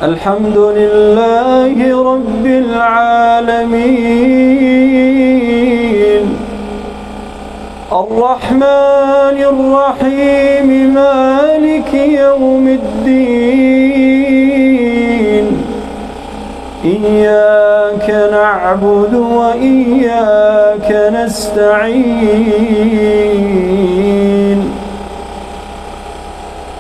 الحمد لله رب العالمين الرحمن الرحيم مالك يوم الدين إياك نعبد وإياك نستعين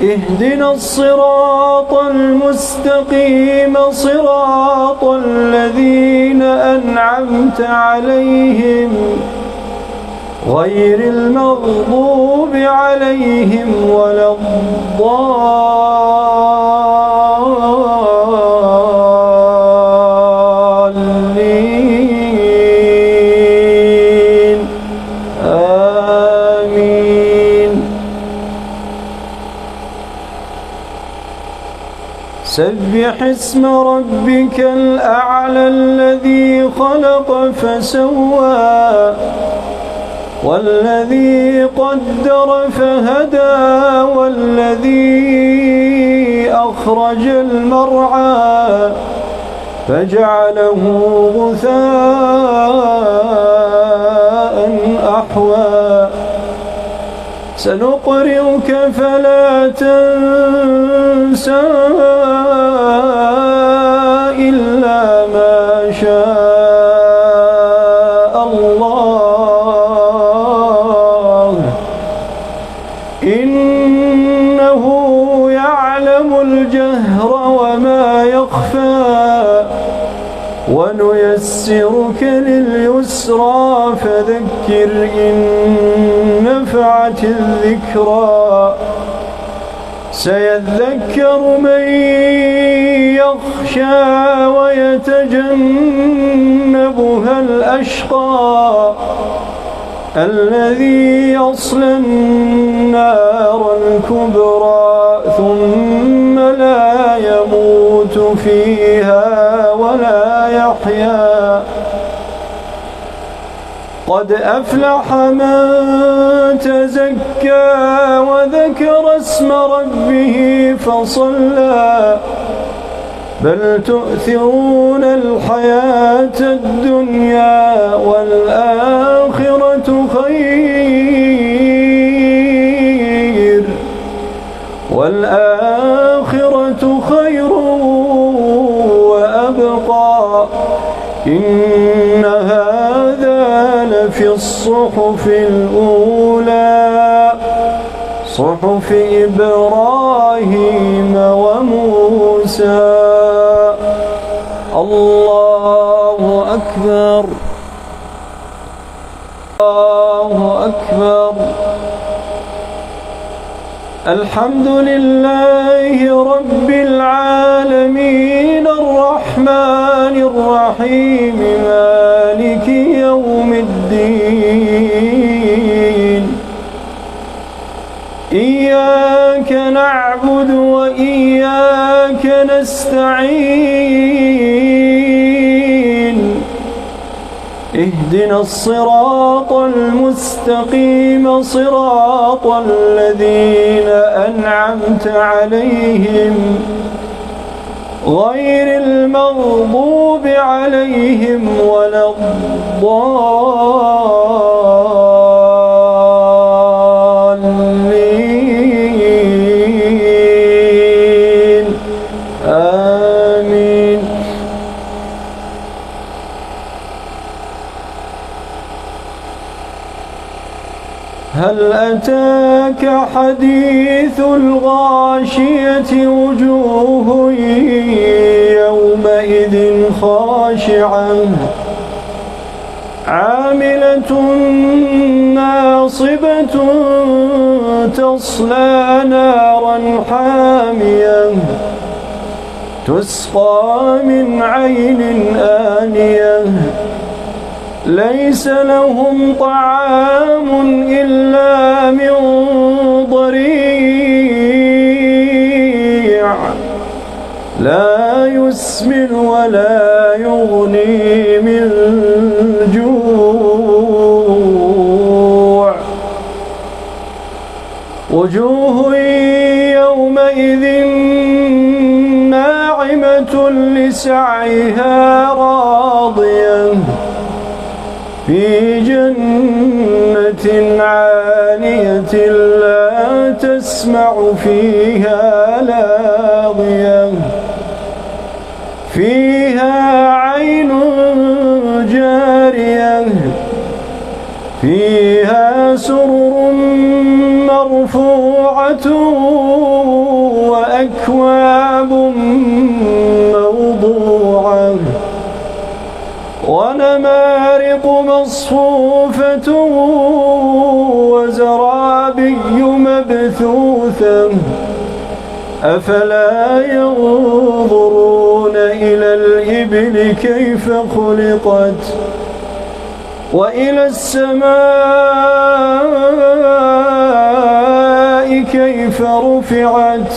اهدنا الصراط المستقيم صراط الذين أنعمت عليهم غير المغضوب عليهم ولا الضالين آمين. سبح اسم ربك الأعلى الذي خلق فسوى والذي قدر فهدى والذي أخرج المرعى فجعله غثاء أحوى سنقرئك فلا تنسى إلا ما شاء الله إنه يعلم الجهر وما يخفى ونيسرك لليسرى فذكر إن نفعت الذكرى سيذكر من يخشى ويتجنبها الأشقى الذي يصلى النار الكبرى ثم لا يموت فيها ولا يحيا قد أفلح من تزكى وذكر اسم ربه فصلى بل تؤثرون الحياة الدنيا والآخرة خير وأبقى إن هذا لفي الصحف الأولى صحف إبراهيم وموسى. الله أكبر الله أكبر. الحمد لله رب العالمين الرحمن الرحيم مالك يوم الدين إياك نعبد وإياك نستعين اهدنا الصراط المستقيم صراط الذين أنعمت عليهم غير المغضوب عليهم ولا الضالين آمين. هل أتاك حديث الغاشية وجوه يومئذ خاشعة عاملة ناصبة تصلى نارا حامية تسقى من عين آنية ليس لهم طعام إلا من ضريع لا يسمن ولا يغني من جوع وجوه يومئذ ناعمة وامرأة لسعيها راضية في جنة عالية لا تسمع فيها لاغية فيها عين جارية فيها سرر مرفوعة وأكواب موضوعة ونمارق مصفوفة وزرابي مبثوثة أفلا ينظرون إلى الإبل كيف خلقت وإلى السماء كيف رفعت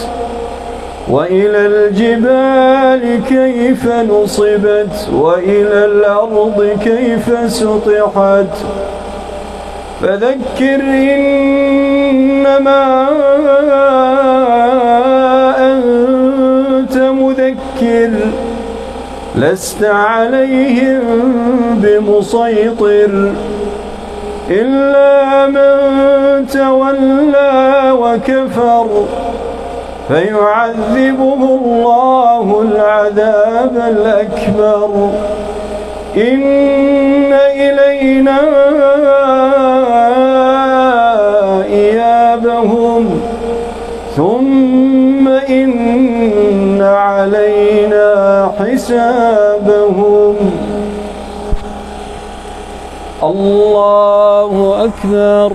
وإلى الجبال كيف نصبت وإلى الأرض كيف سطحت فذكر إنما أنت مذكر لست عليهم بمسيطر إلا من تولى وكفر فيعذبه الله العذاب الأكبر إن إلينا إيابهم ثم إن علينا حسابهم. الله أكبر.